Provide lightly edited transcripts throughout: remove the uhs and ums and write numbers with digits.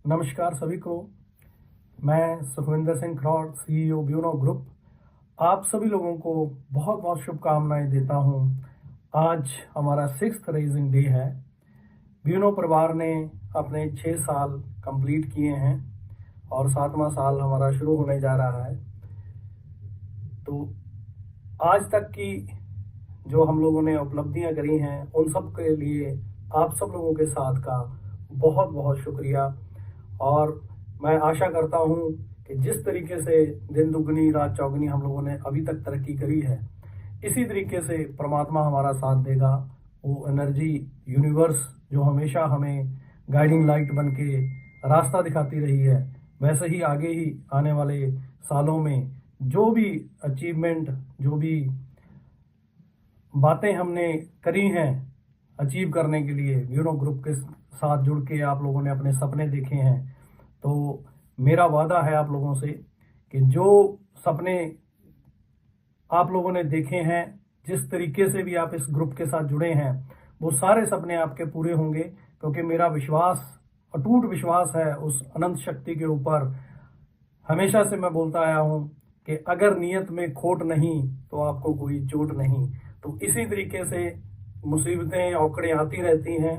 नमस्कार सभी को। मैं Sukhwinder Singh Kharaud, CEO Bueno group, आप सभी लोगों को बहुत बहुत शुभकामनाएं देता हूं। आज हमारा 6th रेजिंग डे है। ब्यूनो परिवार ने अपने 6 साल कंप्लीट किए हैं और 7वां साल हमारा शुरू होने जा रहा है। तो आज तक की जो हम लोगों ने उपलब्धियां करी हैं, उन सब के लिए आप सब लोगों के साथ का बहुत बहुत शुक्रिया। और मैं आशा करता हूं कि जिस तरीके से दिन दुगनी रात चौगनी हम लोगों ने अभी तक तरक्की करी है, इसी तरीके से परमात्मा हमारा साथ देगा। वो एनर्जी यूनिवर्स जो हमेशा हमें गाइडिंग लाइट बन के रास्ता दिखाती रही है, वैसे ही आगे ही आने वाले सालों में जो भी अचीवमेंट, जो भी बातें हमने करी हैं अचीव करने के लिए, ब्यूनो ग्रुप के साथ जुड़ के आप लोगों ने अपने सपने देखे हैं, तो मेरा वादा है आप लोगों से कि जो सपने आप लोगों ने देखे हैं, जिस तरीके से भी आप इस ग्रुप के साथ जुड़े हैं, वो सारे सपने आपके पूरे होंगे। क्योंकि मेरा विश्वास, अटूट विश्वास है उस अनंत शक्ति के ऊपर। हमेशा से मैं बोलता आया हूं कि अगर नियत में खोट नहीं तो आपको कोई चोट नहीं। तो इसी तरीके से मुसीबतें औकड़ें आती रहती हैं,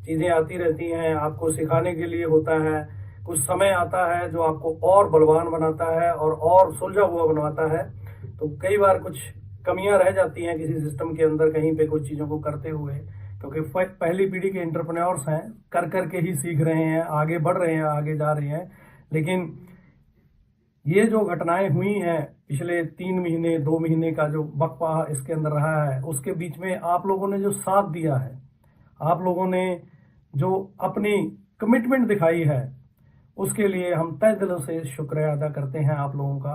चीज़ें आती रहती हैं, आपको सिखाने के लिए होता है। कुछ समय आता है जो आपको और बलवान बनाता है और सुलझा हुआ बनवाता है। तो कई बार कुछ कमियां रह जाती हैं किसी सिस्टम के अंदर, कहीं पे कुछ चीज़ों को करते हुए, क्योंकि पहली पीढ़ी के एंटरप्रेन्योर्स हैं, कर करके ही सीख रहे हैं, आगे बढ़ रहे हैं, आगे जा रहे हैं। लेकिन ये जो घटनाएं हुई हैं पिछले 3 महीने 2 महीने का जो वक्फा इसके अंदर रहा है, उसके बीच में आप लोगों ने जो साथ दिया है, आप लोगों ने जो अपनी कमिटमेंट दिखाई है, उसके लिए हम तहे दिलों से शुक्रिया अदा करते हैं आप लोगों का।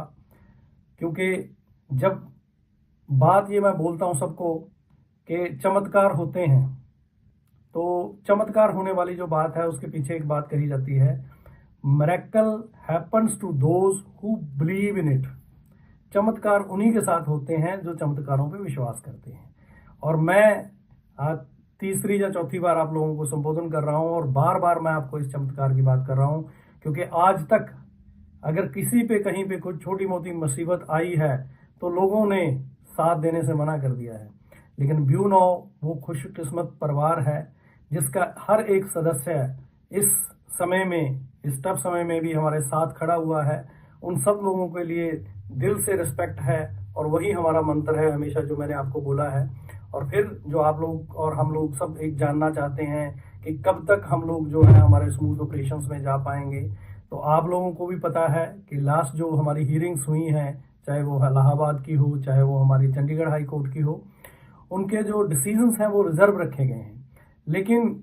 क्योंकि जब बात ये मैं बोलता हूँ सबको कि चमत्कार होते हैं, तो चमत्कार होने वाली जो बात है उसके पीछे एक बात कही जाती है, miracle happens to those who believe in it. चमत्कार उन्हीं के साथ होते हैं जो चमत्कारों पे विश्वास करते हैं। और मैं आज तीसरी या चौथी बार आप लोगों को संबोधन कर रहा हूं और बार बार मैं आपको इस चमत्कार की बात कर रहा हूं, क्योंकि आज तक अगर किसी पे कहीं पे कुछ छोटी मोटी मुसीबत आई है तो लोगों ने साथ देने से मना कर दिया है। लेकिन ब्यूनो वो खुशकिस्मत परिवार है जिसका हर एक सदस्य इस समय में, इस टफ समय में भी हमारे साथ खड़ा हुआ है। उन सब लोगों के लिए दिल से रिस्पेक्ट है और वही हमारा मंत्र है हमेशा, जो मैंने आपको बोला है। और फिर जो आप लोग और हम लोग सब एक जानना चाहते हैं कि कब तक हम लोग जो है हमारे स्मूथ ऑपरेशंस में जा पाएंगे। तो आप लोगों को भी पता है कि लास्ट जो हमारी हियरिंग्स हुई हैं, चाहे वो इलाहाबाद की हो, चाहे वो हमारी चंडीगढ़ हाई कोर्ट की हो, उनके जो डिसीजंस हैं वो रिजर्व रखे गए हैं। लेकिन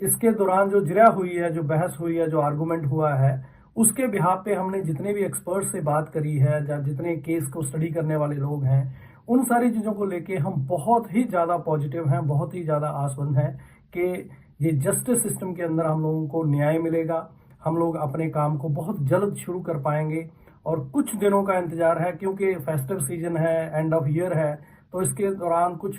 इसके दौरान जो जिरा हुई है, जो बहस हुई है, जो आर्गूमेंट हुआ है, उसके बिहाफ पे हमने जितने भी एक्सपर्ट से बात करी है, या जितने केस को स्टडी करने वाले लोग हैं, उन सारी चीज़ों को लेके हम बहुत ही ज़्यादा पॉजिटिव हैं, बहुत ही ज़्यादा आशावादी हैं कि ये जस्टिस सिस्टम के अंदर हम लोगों को न्याय मिलेगा। हम लोग अपने काम को बहुत जल्द शुरू कर पाएंगे। और कुछ दिनों का इंतजार है, क्योंकि फेस्टिव सीजन है, एंड ऑफ ईयर है, तो इसके दौरान कुछ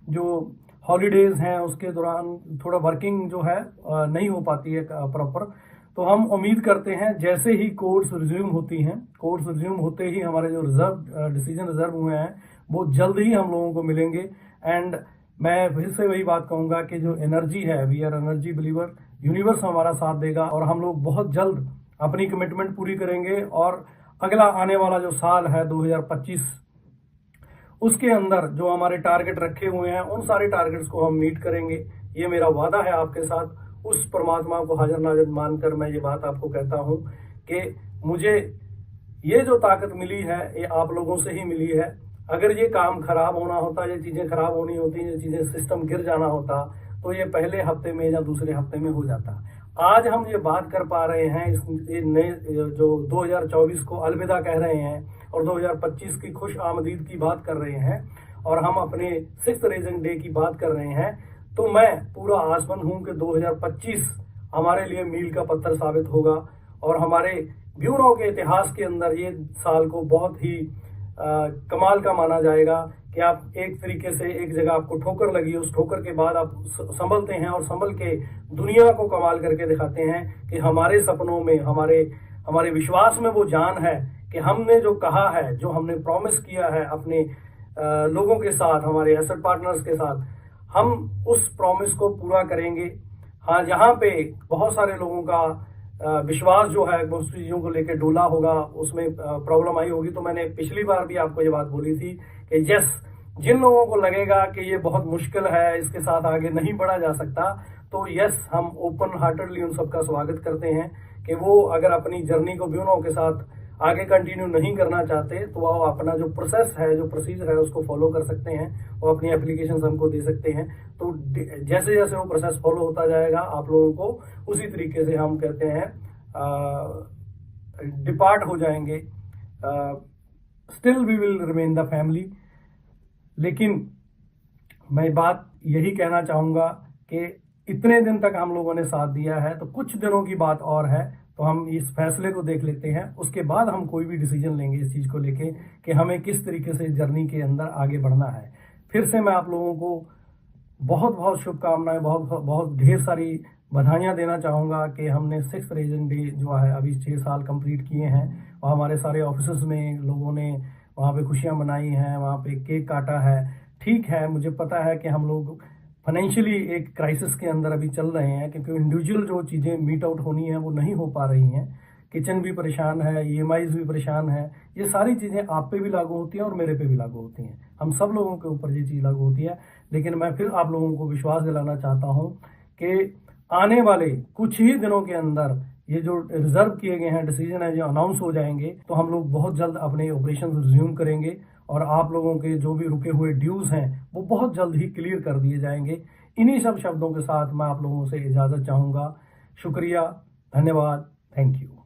जो हॉलीडेज हैं उसके दौरान थोड़ा वर्किंग जो है नहीं हो पाती है प्रॉपर। तो हम उम्मीद करते हैं जैसे ही कोर्ट्स रिज्यूम होती हैं, कोर्ट्स रिज्यूम होते ही हमारे जो डिसीजन रिजर्व हुए हैं वो जल्द ही हम लोगों को मिलेंगे। एंड मैं फिर से वही बात कहूंगा कि जो एनर्जी है, we are energy believer, universe हमारा साथ देगा और हम लोग बहुत जल्द अपनी कमिटमेंट पूरी करेंगे। और अगला आने वाला जो साल है 2025, उसके अंदर जो हमारे टारगेट रखे हुए हैं, उन सारे टारगेट्स को हम मीट करेंगे। ये मेरा वादा है आपके साथ। उस परमात्मा को हाजिर नाजिर मानकर मैं ये बात आपको कहता हूं कि मुझे ये जो ताकत मिली है ये आप लोगों से ही मिली है। अगर ये काम खराब होना होता, ये चीजें खराब होनी होती, ये चीजें सिस्टम गिर जाना होता, तो ये पहले हफ्ते में या दूसरे हफ्ते में हो जाता। आज हम ये बात कर पा रहे हैं, इस नए जो 2024 को अलविदा कह रहे हैं और 2025 की खुश आमदीद की बात कर रहे हैं, और हम अपने 6th रेजिंग डे की बात कर रहे हैं, तो मैं पूरा आसमंद हूं कि 2025 हमारे लिए मील का पत्थर साबित होगा और हमारे ब्यूरो के इतिहास के अंदर ये साल को बहुत ही कमाल का माना जाएगा कि आप एक तरीके से एक जगह आपको ठोकर लगी, उस ठोकर के बाद आप संभलते हैं और संभल के दुनिया को कमाल करके दिखाते हैं कि हमारे सपनों में, हमारे विश्वास में वो जान है कि हमने जो कहा है, जो हमने प्रॉमिस किया है अपने लोगों के साथ, हमारे एसेट पार्टनर्स के साथ, हम उस प्रॉमिस को पूरा करेंगे। हाँ, जहाँ पे बहुत सारे लोगों का विश्वास जो है बहुत चीज़ों को लेकर डोला होगा, उसमें प्रॉब्लम आई होगी, तो मैंने पिछली बार भी आपको ये बात बोली थी कि जिन लोगों को लगेगा कि ये बहुत मुश्किल है, इसके साथ आगे नहीं बढ़ा जा सकता, तो हम ओपन हार्टेडली उन सबका स्वागत करते हैं कि वो अगर अपनी जर्नी को ब्यूनो के साथ आगे कंटिन्यू नहीं करना चाहते तो वो अपना जो प्रोसेस है, जो प्रोसीजर है, उसको फॉलो कर सकते हैं। वो अपनी एप्लीकेशन हमको दे सकते हैं। तो जैसे जैसे वो प्रोसेस फॉलो होता जाएगा, आप लोगों को उसी तरीके से हम कहते हैं डिपार्ट हो जाएंगे। Still we will remain the family. लेकिन मैं बात यही कहना चाहूँगा कि इतने दिन तक हम लोगों ने साथ दिया है, तो कुछ दिनों की बात और है, तो हम इस फैसले को देख लेते हैं, उसके बाद हम कोई भी डिसीजन लेंगे इस चीज़ को लेके कि हमें किस तरीके से जर्नी के अंदर आगे बढ़ना है। फिर से मैं आप लोगों को बहुत बहुत शुभकामनाएं, बहुत बहुत ढेर सारी बधाइयाँ देना चाहूँगा कि हमने 6th रेजिडेंट डे जो है अभी 6 साल कंप्लीट किए हैं और हमारे सारे ऑफिस में लोगों ने वहाँ पे खुशियाँ मनाई हैं, वहाँ पे केक काटा है। ठीक है, मुझे पता है कि हम लोग फाइनेंशियली एक क्राइसिस के अंदर अभी चल रहे हैं, क्योंकि इंडिविजुअल जो चीज़ें मीट आउट होनी है वो नहीं हो पा रही हैं। किचन भी परेशान है, EMIs भी परेशान है। ये सारी चीज़ें आप पे भी लागू होती हैं और मेरे पे भी लागू होती हैं, हम सब लोगों के ऊपर ये चीज़ लागू होती है। लेकिन मैं फिर आप लोगों को विश्वास दिलाना चाहता हूँ कि आने वाले कुछ ही दिनों के अंदर ये जो रिजर्व किए गए हैं डिसीजन है, जो अनाउंस हो जाएंगे, तो हम लोग बहुत जल्द अपने ऑपरेशन रिज्यूम करेंगे और आप लोगों के जो भी रुके हुए ड्यूज हैं वो बहुत जल्द ही क्लियर कर दिए जाएंगे। इन्हीं सब शब्दों के साथ मैं आप लोगों से इजाज़त चाहूँगा। शुक्रिया, धन्यवाद, थैंक यू।